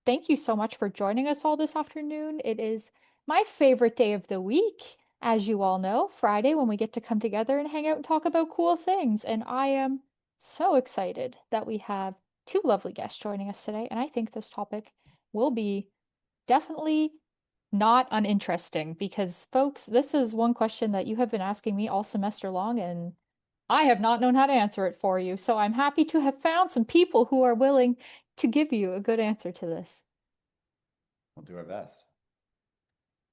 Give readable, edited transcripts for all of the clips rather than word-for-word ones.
thank you so much for joining us all this afternoon. It is my favorite day of the week, as you all know, Friday, when we get to come together and hang out and talk about cool things. And I am so excited that we have two lovely guests joining us today. And I think this topic will be definitely not uninteresting because, folks, this is one question that you have been asking me all semester long, and I have not known how to answer it for you. So I'm happy to have found some people who are willing to give you a good answer to this. We'll do our best.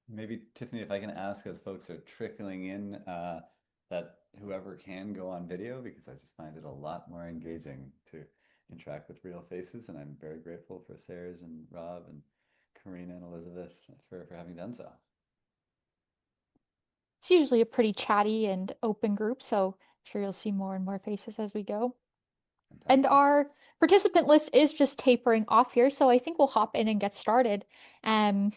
Maybe, Tiffany, if I can ask as folks are trickling in, that whoever can go on video, because I just find it a lot more engaging to interact with real faces. And I'm very grateful for Serge and Rob and Karina and Elizabeth for having done so. It's usually a pretty chatty and open group, so I'm sure you'll see more and more faces as we go. And Fantastic. our participant list is just tapering off here, so I think we'll hop in and get started. Um,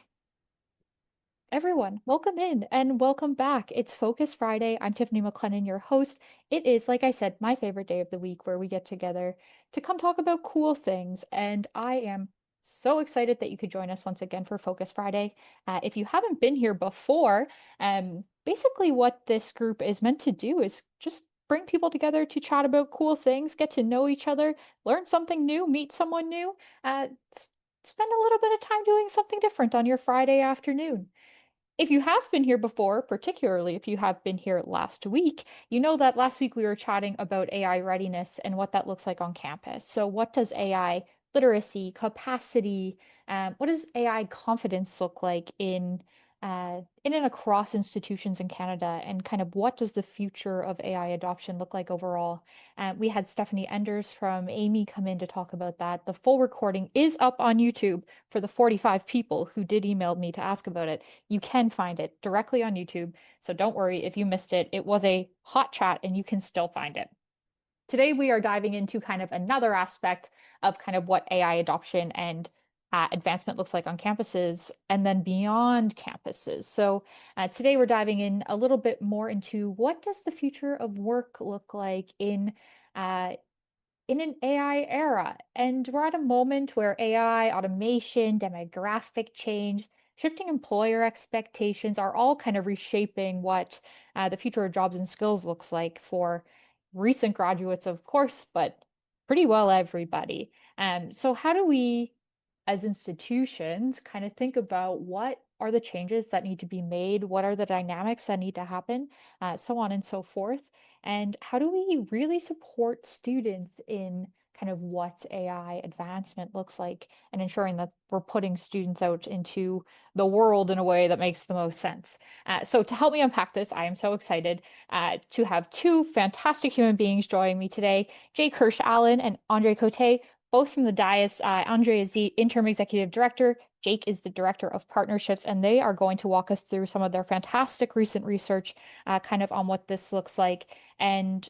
Everyone, welcome in and welcome back. It's Focus Friday. I'm Tiffany MacLennan, your host. It is, like I said, my favorite day of the week where we get together to come talk about cool things. And I am so excited that you could join us once again for Focus Friday. If you haven't been here before, basically what this group is meant to do is just bring people together to chat about cool things, get to know each other, learn something new, meet someone new, uh, spend a little bit of time doing something different on your Friday afternoon. If you have been here before, particularly if you have been here last week, you know that last week we were chatting about AI readiness and what that looks like on campus. So, what does AI literacy, capacity, what does AI confidence look like in and across institutions in Canada, and kind of what does the future of AI adoption look like overall? We had Stephanie Enders from Amy come in to talk about that. The full recording is up on YouTube for the 45 people who did email me to ask about it. You can find it directly on YouTube. So don't worry if you missed it. It was a hot chat and you can still find it. Today, we are diving into kind of another aspect of kind of what AI adoption and advancement looks like on campuses and then beyond campuses. So today we're diving in a little bit more into what does the future of work look like uh, in an AI era. And we're at a moment where AI, automation, demographic change, shifting employer expectations are all kind of reshaping what the future of jobs and skills looks like for recent graduates, of course, but pretty well everybody. So how do we, as institutions, kind of think about what are the changes that need to be made? What are the dynamics that need to happen? So on and so forth. And how do we really support students in kind of what AI advancement looks like and ensuring that we're putting students out into the world in a way that makes the most sense? So, to help me unpack this, I am so excited to have two fantastic human beings join me today, Jake Hirsch-Allen and André Côté, both from the Dais. André is the interim executive director. Jake is the director of partnerships, and they are going to walk us through some of their fantastic recent research, kind of on what this looks like. And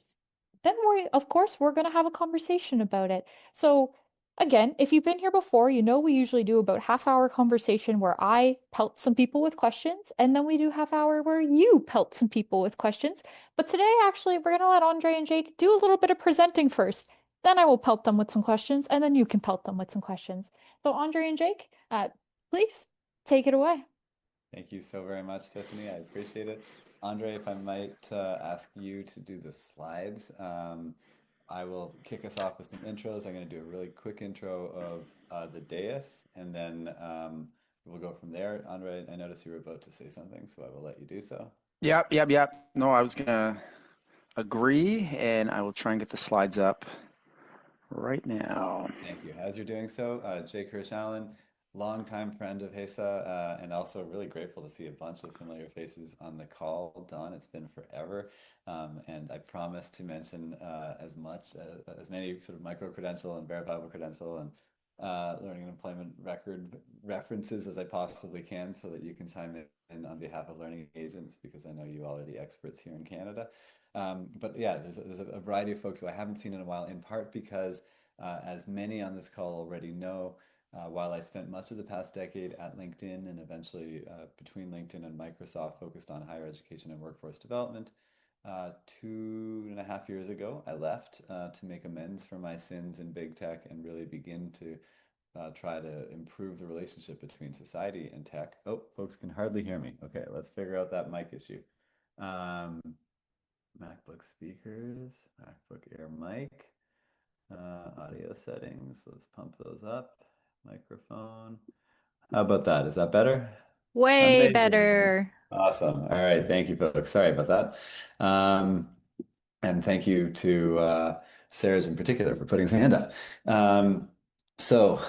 then of course, we're going to have a conversation about it. So, again, if you've been here before, you know we usually do about half-hour conversation where I pelt some people with questions, and then we do half hour where you pelt some people with questions. But today, actually, we're going to let Andre and Jake do a little bit of presenting first. Then I will pelt them with some questions, and then you can pelt them with some questions. So, Andre and Jake, please take it away. Thank you so very much, Tiffany. I appreciate it. Andre, if I might ask you to do the slides, I will kick us off with some intros. I'm going to do a really quick intro of the dais, and then we'll go from there. Andre, I noticed you were about to say something, so I will let you do so. Yep. No, I was gonna agree, and I will try and get the slides up right now. Thank you. As you're doing so, Jake Hirsch-Allen, longtime friend of HESA, and also really grateful to see a bunch of familiar faces on the call. Don, it's been forever. And I promise to mention as many sort of micro-credential and verifiable credential and learning and employment record references as I possibly can so that you can chime in on behalf of learning agents because I know you all are the experts here in Canada. But yeah, there's a variety of folks who I haven't seen in a while, in part because as many on this call already know, while I spent much of the past decade at LinkedIn and eventually between LinkedIn and Microsoft focused on higher education and workforce development, 2.5 years ago, I left to make amends for my sins in big tech and really begin to try to improve the relationship between society and tech. Oh, folks can hardly hear me. Okay, let's figure out that mic issue. Um, MacBook speakers, MacBook Air mic, audio settings. Let's pump those up. Microphone. How about that? Is that better? Way Amazing. better. Awesome. All right. Thank you, folks. Sorry about that. And thank you to Sarah's in particular for putting his hand up. Um, so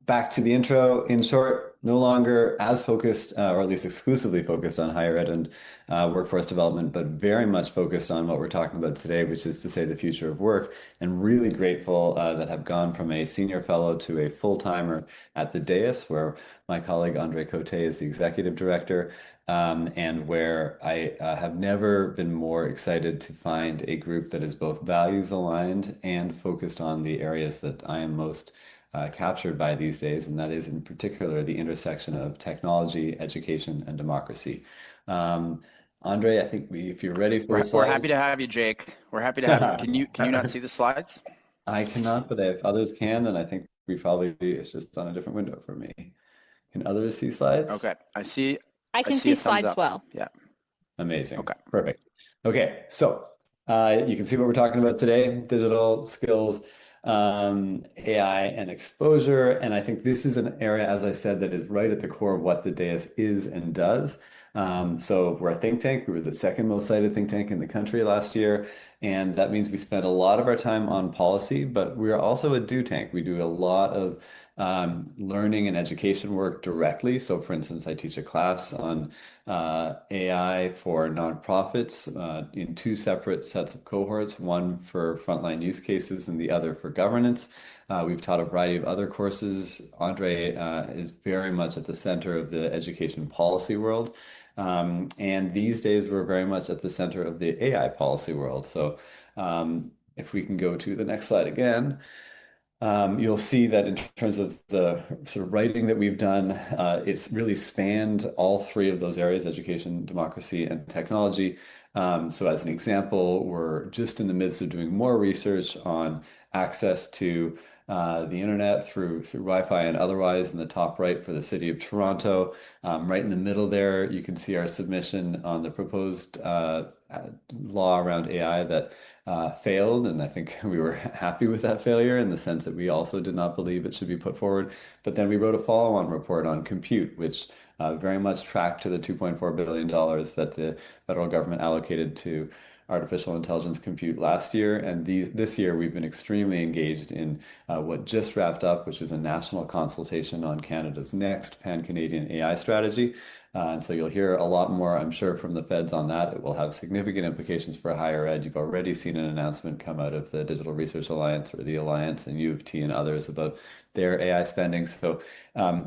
back to the intro. In short, no longer as focused, or at least exclusively focused on higher ed and workforce development, but very much focused on what we're talking about today, which is to say the future of work. And really grateful that have gone from a senior fellow to a full-timer at the Dais, where my colleague André Côté is the executive director, and where I have never been more excited to find a group that is both values aligned and focused on the areas that I am most captured by these days, and that is in particular the intersection of technology, education, and democracy. André, I think if you're ready for the We're happy slides. to have you, Jake. We're happy to have you. Can you not see the slides? I cannot, but if others can, then I think we probably, it's just on a different window for me. Can others see slides? Okay, I see. I I can see see a thumbs slides up. well. Yeah. Amazing. Okay. Perfect. Okay, so you can see what we're talking about today, digital skills, AI and exposure. And I think this is an area, as I said, that is right at the core of what the Dais is and does. So we're a think tank. We were the second most cited think tank in the country last year. And that means we spent a lot of our time on policy, but we're also a do tank. We do a lot of learning and education work directly. So for instance, I teach a class on AI for nonprofits in two separate sets of cohorts, one for frontline use cases and the other for governance. We've taught a variety of other courses. Andre is very much at the center of the education policy world. And these days, we're very much at the center of the AI policy world. So if we can go to the next slide again. You'll see that in terms of the sort of writing that we've done, it's really spanned all three of those areas, education, democracy, and technology. So as an example, we're just in the midst of doing more research on access to the internet through Wi-Fi and otherwise in the top right for the city of Toronto. Right in the middle there, you can see our submission on the proposed law around AI that failed, and I think we were happy with that failure in the sense that we also did not believe it should be put forward. But then we wrote a follow-on report on compute, which very much tracked to the $2.4 billion that the federal government allocated to artificial intelligence compute last year. And this year, we've been extremely engaged in what just wrapped up, which is a national consultation on Canada's next pan-Canadian AI strategy. And so you'll hear a lot more, I'm sure, from the feds on that. It will have significant implications for higher ed. You've already seen an announcement come out of the Digital Research Alliance or the Alliance and U of T and others about their AI spending. So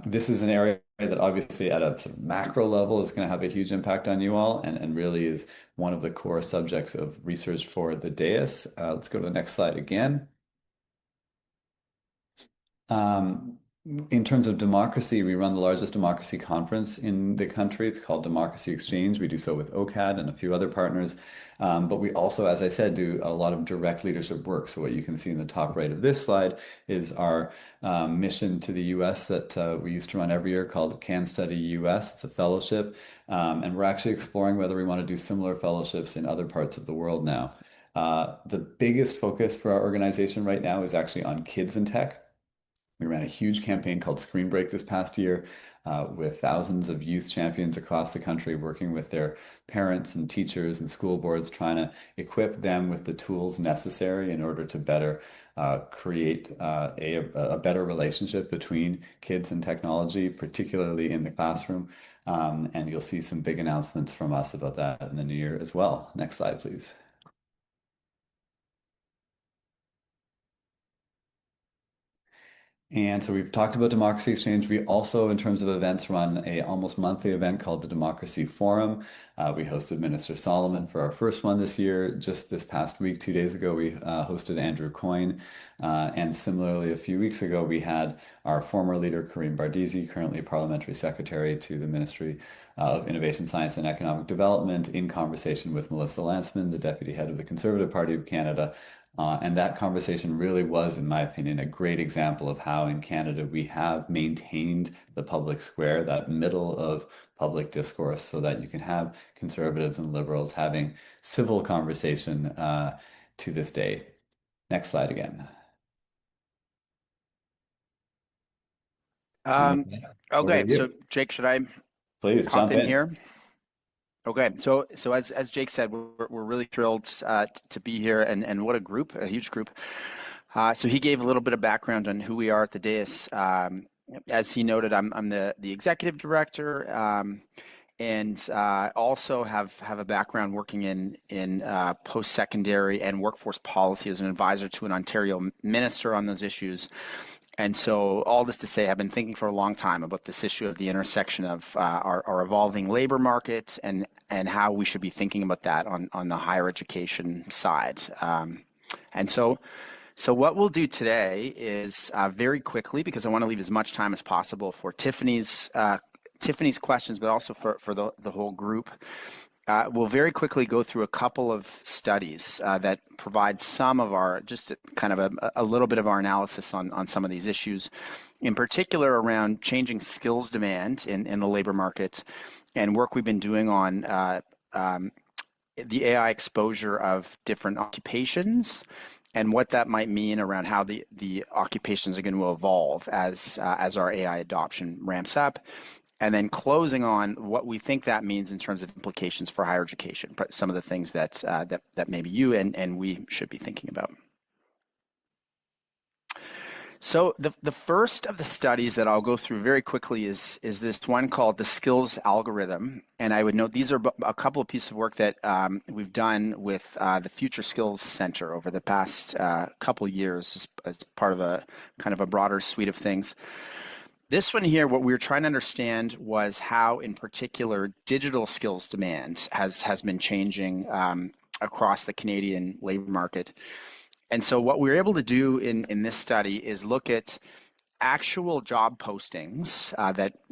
this is an area that obviously at a sort of macro level is going to have a huge impact on you all and really is one of the core subjects of research for the Dais. Let's go to the next slide again. Um, in terms of democracy, we run the largest democracy conference in the country. It's called Democracy Exchange. We do so with OCAD and a few other partners. But we also, as I said, do a lot of direct leadership work. So what you can see in the top right of this slide is our mission to the US that we used to run every year called Can Study US. It's a fellowship. And we're actually exploring whether we want to do similar fellowships in other parts of the world now. The biggest focus for our organization right now is actually on kids in tech. We ran a huge campaign called Screen Break this past year with thousands of youth champions across the country working with their parents and teachers and school boards, trying to equip them with the tools necessary in order to better create a better relationship between kids and technology, particularly in the classroom. And you'll see some big announcements from us about that in the new year as well. Next slide, please. And so we've talked about Democracy Exchange. We also, in terms of events, run a almost monthly event called the Democracy Forum. We hosted Minister Solomon for our first one this year. Just this past week, 2 days ago, we hosted Andrew Coyne. And similarly, a few weeks ago, we had our former leader, Karim Bardisi, currently Parliamentary Secretary to the Ministry of Innovation, Science and Economic Development, in conversation with Melissa Lantsman, the Deputy Head of the Conservative Party of Canada, And that conversation really was, in my opinion, a great example of how in Canada we have maintained the public square, that middle of public discourse, so that you can have conservatives and liberals having civil conversation to this day. Next slide again. Okay, over Okay, to so you. Jake, should I Please hop jump in in. here? Okay, so as Jake said, we're really thrilled to be here, and what a group, a huge group. So he gave a little bit of background on who we are at the Dais. As he noted, I'm the executive director, and also have a background working in post-secondary and workforce policy as an advisor to an Ontario minister on those issues. And so all this to say, I've been thinking for a long time about this issue of the intersection of our evolving labor market and how we should be thinking about that on the higher education side. And so what we'll do today is very quickly, because I want to leave as much time as possible for Tiffany's questions, but also for the whole group. We'll very quickly go through a couple of studies that provide some of our, just kind of a little bit of our analysis on some of these issues, in particular around changing skills demand in the labor market and work we've been doing on the AI exposure of different occupations and what that might mean around how the occupations are going to evolve as our AI adoption ramps up. And then closing on what we think that means in terms of implications for higher education, but some of the things that maybe you and we should be thinking about. So the first of the studies that I'll go through very quickly is this one called the skills algorithm. And I would note these are a couple of pieces of work that we've done with the Future Skills Center over the past couple of years as part of a kind of a broader suite of things. This one here, what we were trying to understand was how, in particular, digital skills demand has been changing across the Canadian labor market. And so what we were able to do in this study is look at actual job postings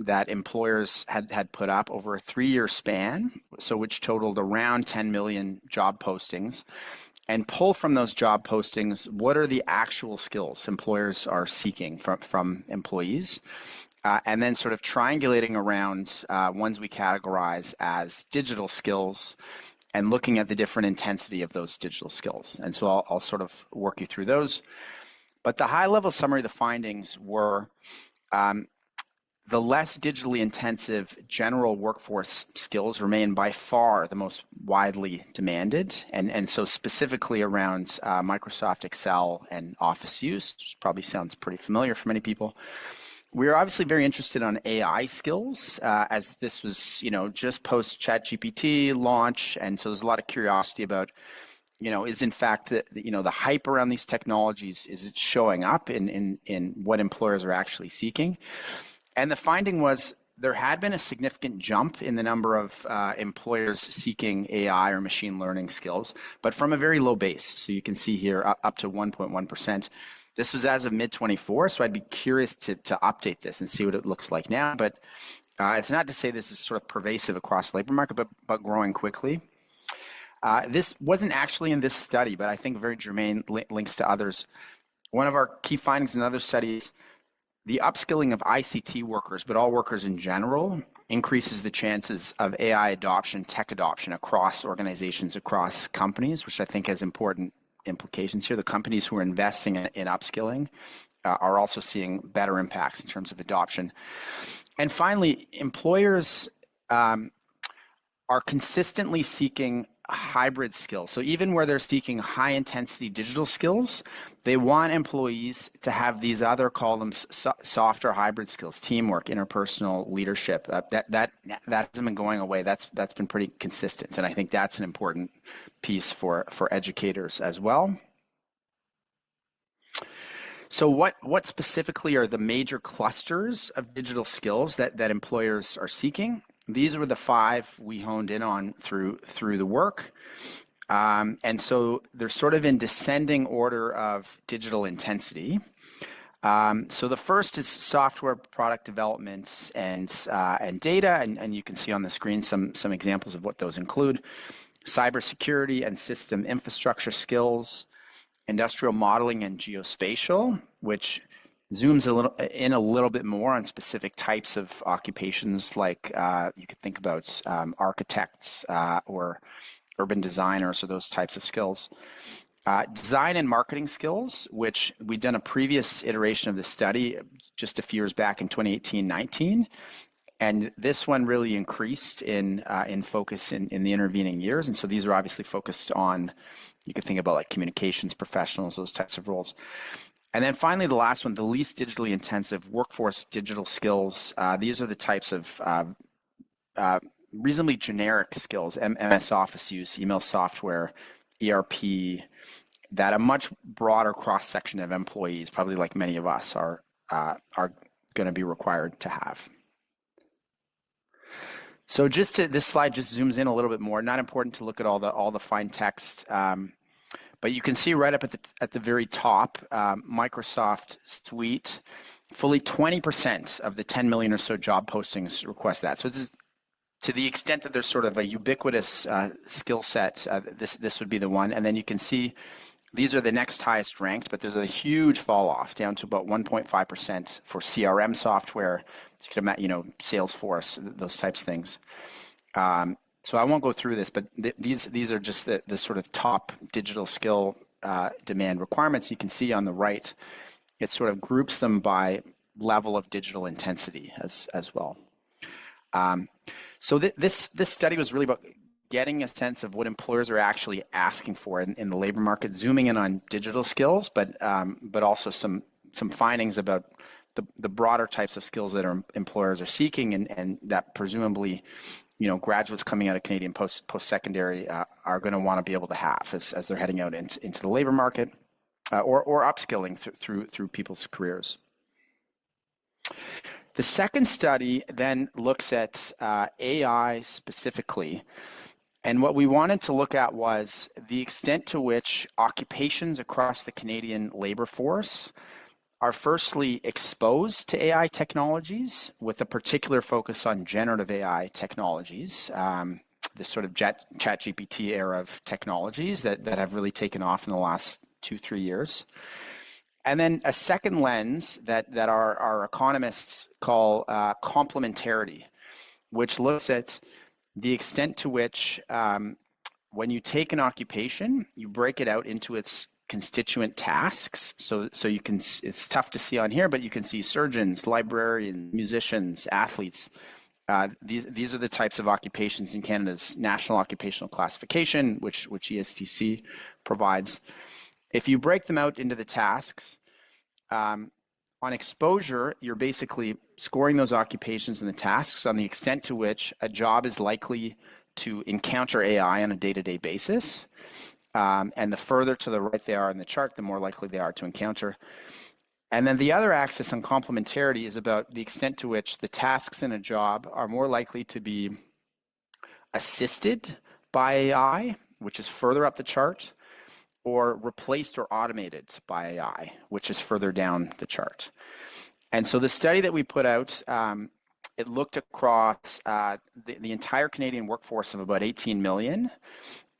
that employers had put up over a 3-year span, so which totaled around 10 million job postings, and pull from those job postings what are the actual skills employers are seeking from employees, and then sort of triangulating around ones we categorize as digital skills and looking at the different intensity of those digital skills. And so I'll sort of work you through those. But the high-level summary of the findings were the less digitally intensive general workforce skills remain by far the most widely demanded. And so specifically around Microsoft Excel and Office use, which probably sounds pretty familiar for many people. We're obviously very interested on AI skills as this was, just post ChatGPT launch. And so there's a lot of curiosity about, is in fact the hype around these technologies, is it showing up in what employers are actually seeking? And the finding was there had been a significant jump in the number of employers seeking AI or machine learning skills, but from a very low base. So you can see here up to 1.1%. This was as of mid-24, so I'd be curious to update this and see what it looks like now. But it's not to say this is sort of pervasive across the labor market, but growing quickly. This wasn't actually in this study, but I think very germane links to others. One of our key findings in other studies, the upskilling of ICT workers, but all workers in general, increases the chances of AI adoption, tech adoption across organizations, across companies, which I think has important implications here. The companies who are investing in upskilling are also seeing better impacts in terms of adoption. And finally, employers are consistently seeking hybrid skills. So even where they're seeking high intensity digital skills, they want employees to have these other, call them softer hybrid skills, teamwork, interpersonal leadership. That hasn't been going away. That's been pretty consistent. And I think that's an important piece for educators as well. So what specifically are the major clusters of digital skills that employers are seeking? These were the 5 we honed in on through the work. And so they're sort of in descending order of digital intensity. So the first is software product development and data, and you can see on the screen some examples of what those include. Cybersecurity and system infrastructure skills, industrial modeling and geospatial, which zooms a little bit more on specific types of occupations, like you could think about architects or urban designers or those types of skills. Design and marketing skills, which we'd done a previous iteration of the study just a few years back in 2018-19. And this one really increased in focus in the intervening years. And so these are obviously focused on, you could think about like communications professionals, those types of roles. And then finally, the last one, the least digitally intensive workforce digital skills. These are the types of reasonably generic skills, MS Office use, email software, ERP, that a much broader cross-section of employees, probably like many of us, are going to be required to have. So this slide just zooms in a little bit more. Not important to look at all the fine text, but you can see right up at the very top, Microsoft Suite, fully 20% of the 10 million or so job postings request that. So this is, to the extent that there's sort of a ubiquitous skill set, this would be the one. And then you can see these are the next highest ranked, but there's a huge fall off down to about 1.5% for CRM software, Salesforce, those types of things. So I won't go through this, but these are just the sort of top digital skill demand requirements. You can see on the right, it sort of groups them by level of digital intensity as well. So this study was really about getting a sense of what employers are actually asking for in the labor market, zooming in on digital skills, but also some findings about the broader types of skills that employers are seeking, and that presumably, graduates coming out of Canadian post-secondary are going to want to be able to have as they're heading out into the labor market, or upskilling through people's careers. The second study then looks at AI specifically, and what we wanted to look at was the extent to which occupations across the Canadian labor force are firstly exposed to AI technologies, with a particular focus on generative AI technologies, this sort of ChatGPT era of technologies that have really taken off in the last 2-3 years. And then a second lens that our economists call complementarity, which looks at the extent to which when you take an occupation, you break it out into its constituent tasks. So you can, it's tough to see on here, but you can see surgeons, librarians, musicians, athletes. These are the types of occupations in Canada's National Occupational Classification, which ESTC provides. If you break them out into the tasks, on exposure, you're basically scoring those occupations and the tasks on the extent to which a job is likely to encounter AI on a day-to-day basis. And the further to the right they are in the chart, the more likely they are to encounter. And then the other axis on complementarity is about the extent to which the tasks in a job are more likely to be assisted by AI, which is further up the chart, or replaced or automated by AI, which is further down the chart. And so the study that we put out, it looked across the entire Canadian workforce of about 18 million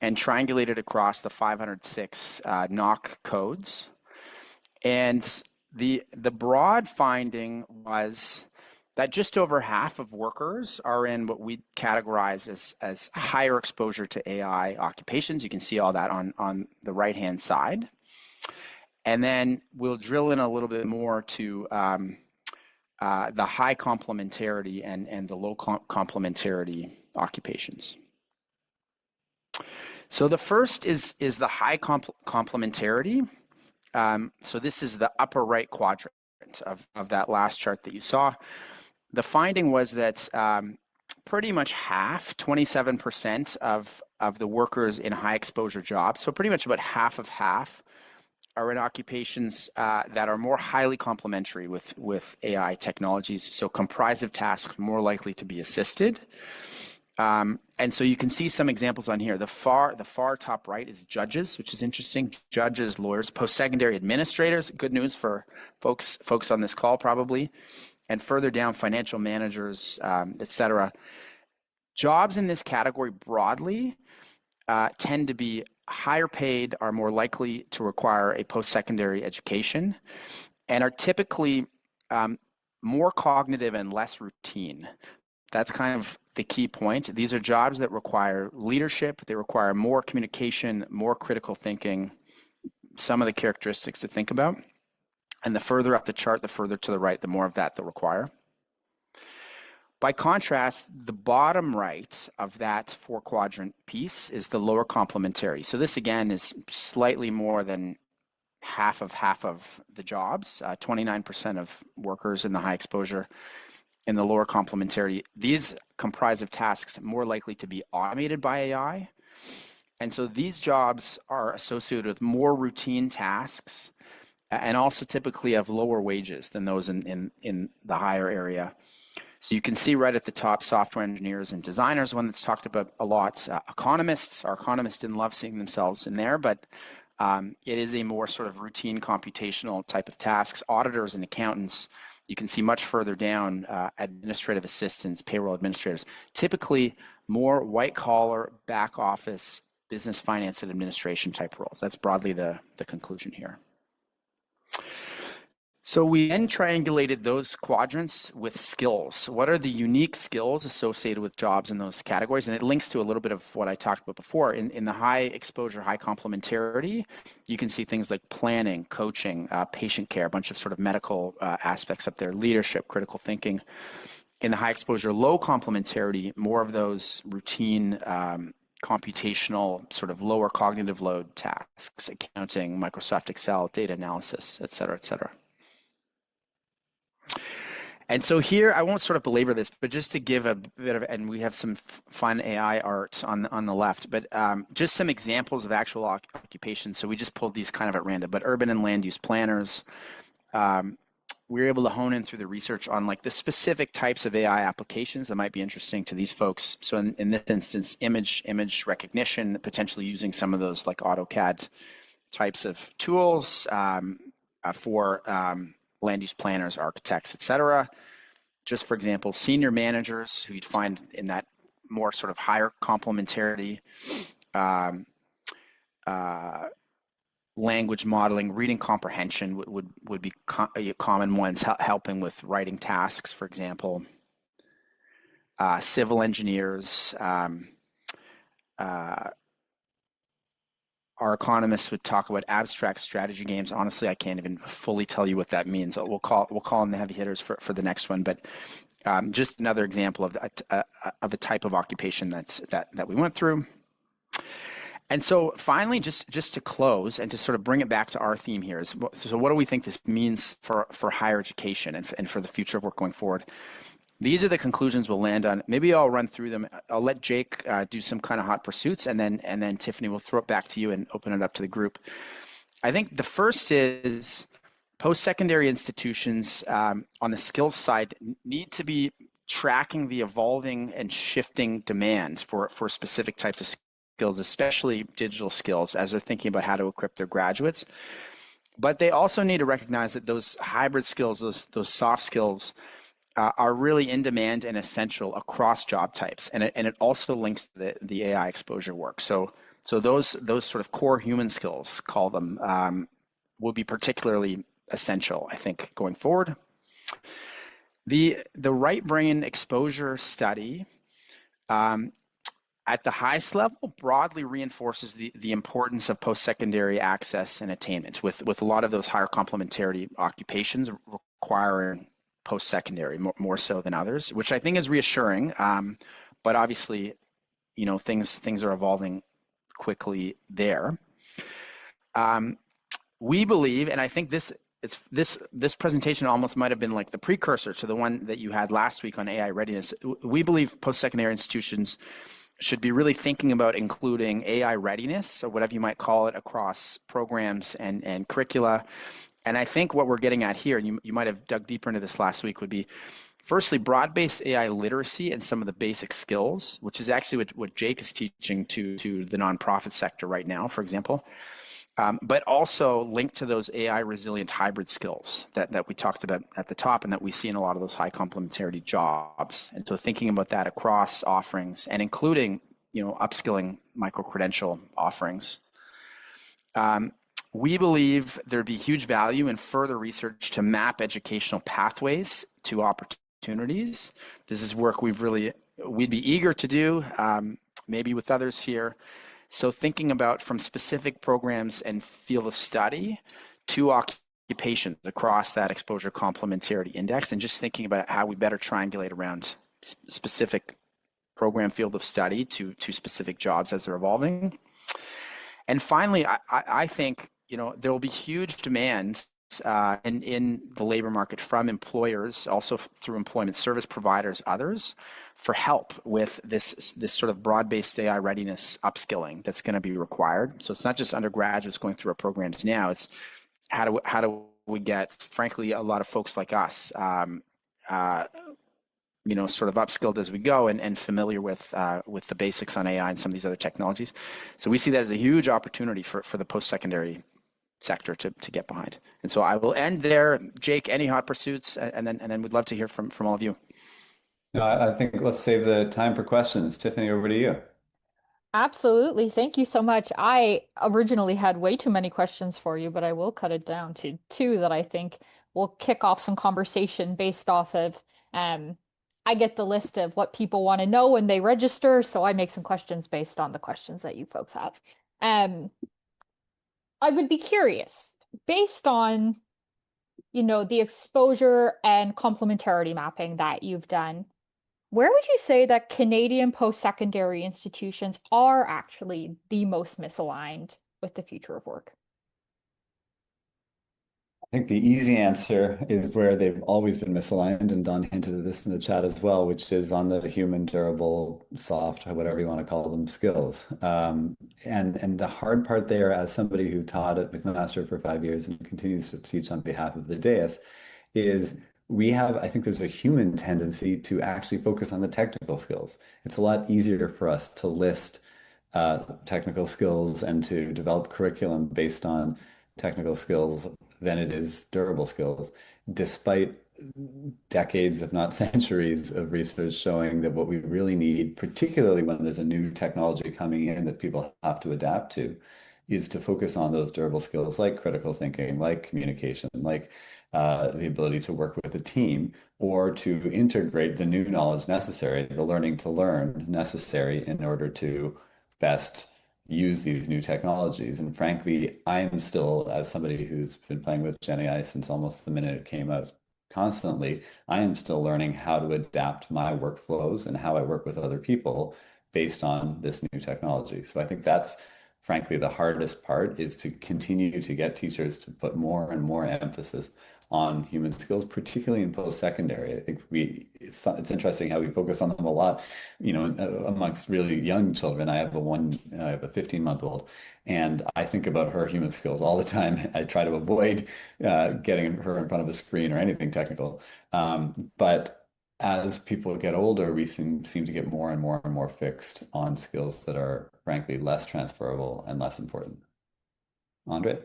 and triangulated across the 506 NOC codes. And the broad finding was that just over half of workers are in what we categorize as higher exposure to AI occupations. You can see all that on the right-hand side. And then we'll drill in a little bit more to the high complementarity and the low complementarity occupations. So the first is the high complementarity. So this is the upper right quadrant of that last chart that you saw. The finding was that pretty much half, 27% of the workers in high exposure jobs, so pretty much about half of half, are in occupations that are more highly complementary with AI technologies, so comprised of tasks more likely to be assisted. And so you can see some examples on here. The far top right is judges, which is interesting. Judges, lawyers, post-secondary administrators, good news for folks on this call probably. And further down, financial managers, et cetera. Jobs in this category broadly tend to be higher paid are more likely to require a post-secondary education and are typically more cognitive and less routine. That's kind of the key point. These are jobs that require leadership. They require more communication, more critical thinking, some of the characteristics to think about. And the further up the chart, the further to the right, the more of that they'll require. By contrast, the bottom right of that four-quadrant piece is the lower complementarity. So this, again, is slightly more than half of the jobs, 29% of workers in the high exposure in the lower complementarity. These comprise of tasks more likely to be automated by AI. And so these jobs are associated with more routine tasks and also typically have lower wages than those in the higher area. So you can see right at the top, software engineers and designers, one that's talked about a lot. Economists, our economists didn't love seeing themselves in there, but it is a more sort of routine computational type of tasks. Auditors and accountants, you can see much further down, administrative assistants, payroll administrators, typically more white collar, back office, business finance and administration type roles. That's broadly the conclusion here. So we then triangulated those quadrants with skills. What are the unique skills associated with jobs in those categories? And it links to a little bit of what I talked about before. In the high exposure, high complementarity, you can see things like planning, coaching, patient care, a bunch of sort of medical aspects up there, leadership, critical thinking. In the high exposure, low complementarity, more of those routine computational, sort of lower cognitive load tasks, accounting, Microsoft Excel, data analysis, et cetera, et cetera. And so here, I won't sort of belabor this, but just to give a bit of, and we have some fun AI art on the left, but just some examples of actual occupations. So we just pulled these kind of at random, but urban and land use planners. We were able to hone in through the research on like the specific types of AI applications that might be interesting to these folks. So in this instance, image recognition, potentially using some of those like AutoCAD types of tools for land use planners, architects, et cetera. Just for example, senior managers who you'd find in that more sort of higher complementarity, language modeling, reading comprehension would be common ones, helping with writing tasks, for example. Civil engineers, our economists would talk about abstract strategy games. Honestly, I can't even fully tell you what that means. We'll call them the heavy hitters for the next one. But just another example of a type of occupation that we went through. And so finally, just to close and to sort of bring it back to our theme here is, so what do we think this means for higher education and for the future of work going forward? These are the conclusions we'll land on. Maybe I'll run through them. I'll let Jake do some kind of hot pursuits, and then Tiffany, will throw it back to you and open it up to the group. I think the first is post-secondary institutions on the skills side need to be tracking the evolving and shifting demands for specific types of skills, especially digital skills, as they're thinking about how to equip their graduates. But they also need to recognize that those hybrid skills, those soft skills, are really in demand and essential across job types, and it also links to the AI exposure work. So those sort of core human skills, call them, will be particularly essential, I think, going forward. The right brain exposure study at the highest level broadly reinforces the importance of post-secondary access and attainment, with a lot of those higher complementarity occupations requiring post-secondary more so than others, which I think is reassuring. But obviously, things are evolving quickly there. We believe, and I think this presentation almost might have been like the precursor to the one that you had last week on AI readiness. We believe post-secondary institutions should be really thinking about including AI readiness, or whatever you might call it, across programs and curricula. And I think what we're getting at here, and you might have dug deeper into this last week, would be firstly broad-based AI literacy and some of the basic skills, which is actually what Jake is teaching to the nonprofit sector right now, for example. But also linked to those AI resilient hybrid skills that we talked about at the top and that we see in a lot of those high complementarity jobs. And so thinking about that across offerings and including, upskilling micro-credential offerings Um, we believe there'd be huge value in further research to map educational pathways to opportunities. This is work we'd be eager to do, maybe with others here. So thinking about from specific programs and field of study to occupations across that exposure complementarity index, and just thinking about how we better triangulate around specific program field of study to specific jobs as they're evolving. And finally, I think there will be huge demand in the labor market from employers, also through employment service providers, others, for help with this sort of broad-based AI readiness upskilling that's going to be required. So it's not just undergraduates going through our programs now. It's how do we get, frankly, a lot of folks like us, sort of upskilled as we go and familiar with the basics on AI and some of these other technologies. So we see that as a huge opportunity for the post-secondary sector to get behind. And so I will end there. Jake, any hot pursuits, and then we'd love to hear from all of you. No, I think let's save the time for questions. Tiffany, over to you. Absolutely. Thank you so much. I originally had way too many questions for you, but I will cut it down to two that I think will kick off some conversation based off of I get the list of what people want to know when they register, so I make some questions based on the questions that you folks have. I would be curious, based on, the exposure and complementarity mapping that you've done, where would you say that Canadian post-secondary institutions are actually the most misaligned with the future of work? I think the easy answer is where they've always been misaligned, and Don hinted at this in the chat as well, which is on the human, durable, soft, whatever you want to call them, skills. And the hard part there, as somebody who taught at McMaster for 5 years and continues to teach on behalf of the Dais, is I think there's a human tendency to actually focus on the technical skills. It's a lot easier for us to list technical skills and to develop curriculum based on technical skills than it is durable skills, despite decades, if not centuries, of research showing that what we really need, particularly when there's a new technology coming in that people have to adapt to, is to focus on those durable skills like critical thinking, like communication, like the ability to work with a team, or to integrate the new knowledge necessary, the learning to learn necessary in order to best use these new technologies. And frankly, I'm still, as somebody who's been playing with Gen AI since almost the minute it came out, constantly, I am still learning how to adapt my workflows and how I work with other people based on this new technology. So I think that's frankly the hardest part, is to continue to get teachers to put more and more emphasis on human skills, particularly in post-secondary. I think it's interesting how we focus on them a lot, amongst really young children. I have a 15-month-old, and I think about her human skills all the time. I try to avoid getting her in front of a screen or anything technical. But as people get older, we seem to get more and more and more fixed on skills that are frankly less transferable and less important. André?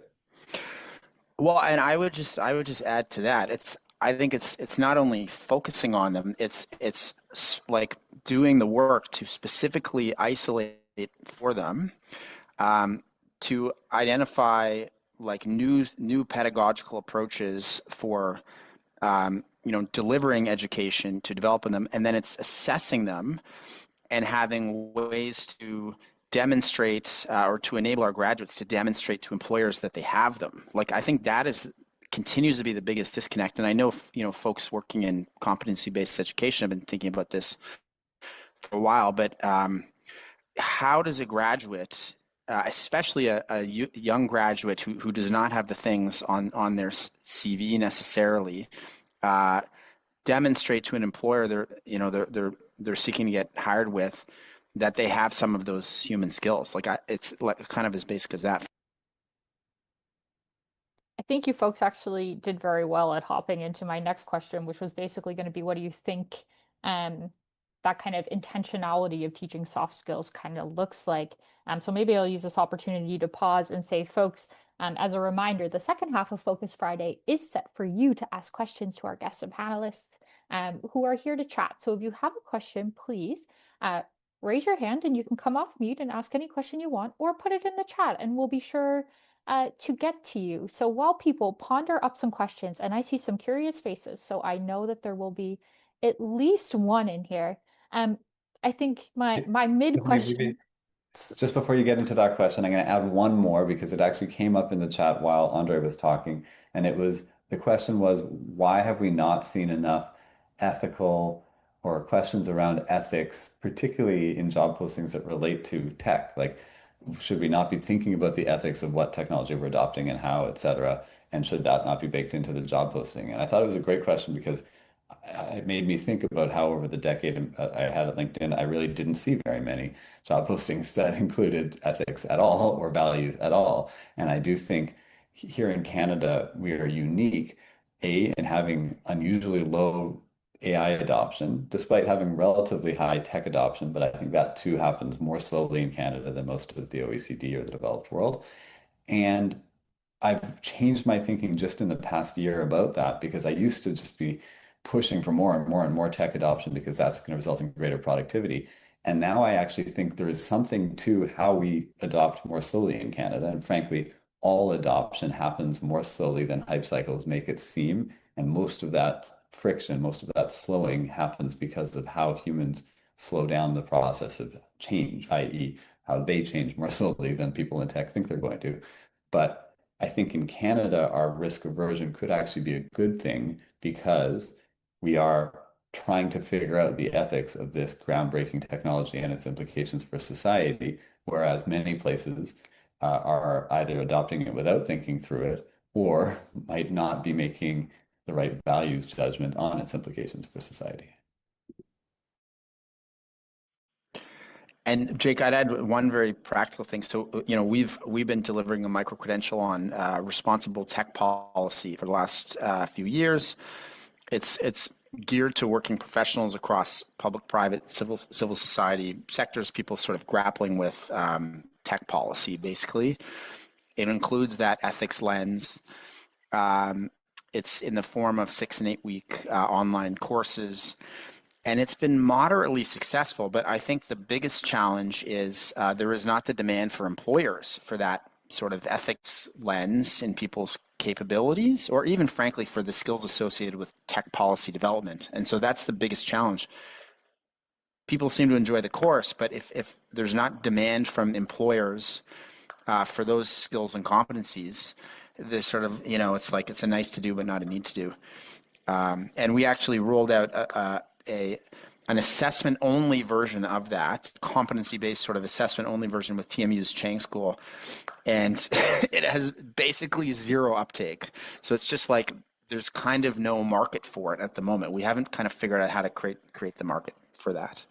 Well, and I would just add to that. I think it's not only focusing on them, it's like doing the work to specifically isolate for them, to identify like new pedagogical approaches for delivering education, to developing them, and then it's assessing them and having ways to demonstrate or to enable our graduates to demonstrate to employers that they have them. Like, I think that continues to be the biggest disconnect. And I know, folks working in competency-based education have been thinking about this for a while, but how does a graduate, especially a young graduate who does not have the things on their CV necessarily, demonstrate to an employer they're seeking to get hired with, that they have some of those human skills? It's like kind of as basic as that. I think you folks actually did very well at hopping into my next question, which was basically going to be, what do you think that kind of intentionality of teaching soft skills kind of looks like? So maybe I'll use this opportunity to pause and say, folks, as a reminder, the second half of Focus Friday is set for you to ask questions to our guests and panelists who are here to chat. So if you have a question, please raise your hand and you can come off mute and ask any question you want, or put it in the chat and we'll be sure to get to you. So while people ponder up some questions, and I see some curious faces, so I know that there will be at least one in here. Um, I think my mid Tiffany, question. maybe just before you get into that question, I'm going to add one more because it actually came up in the chat while Andre was talking. And the question was, why have we not seen enough ethical or questions around ethics, particularly in job postings that relate to tech? Like, should we not be thinking about the ethics of what technology we're adopting and how, et cetera? And should that not be baked into the job posting? And I thought it was a great question because it made me think about how over the decade I had at LinkedIn, I really didn't see very many job postings that included ethics at all or values at all. And I do think here in Canada, we are unique, in having unusually low AI adoption, despite having relatively high tech adoption. But I think that too happens more slowly in Canada than most of the OECD or the developed world. And I've changed my thinking just in the past year about that because I used to just be pushing for more and more and more tech adoption because that's going to result in greater productivity. And now I actually think there is something to how we adopt more slowly in Canada. And frankly, all adoption happens more slowly than hype cycles make it seem. And most of that friction, most of that slowing happens because of how humans slow down the process of change, i.e., how they change more slowly than people in tech think they're going to. But I think in Canada, our risk aversion could actually be a good thing because we are trying to figure out the ethics of this groundbreaking technology and its implications for society, whereas many places are either adopting it without thinking through it or might not be making the right values judgment on its implications for society. And Jake, I'd add one very practical thing. So, we've been delivering a micro credential on responsible tech policy for the last few years. It's geared to working professionals across public, private, civil society sectors. People sort of grappling with tech policy. Basically, it includes that ethics lens. It's in the form of 6 and 8 week online courses. And it's been moderately successful, but I think the biggest challenge is there is not the demand for employers for that sort of ethics lens in people's capabilities, or even frankly for the skills associated with tech policy development. And so that's the biggest challenge. People seem to enjoy the course, but if there's not demand from employers for those skills and competencies, there's sort of, it's like it's a nice to do, but not a need to do. And we actually rolled out an assessment-only version of that, competency-based sort of assessment-only version with TMU's Chang School, and it has basically zero uptake. So it's just like there's kind of no market for it at the moment. We haven't kind of figured out how to create the market for that.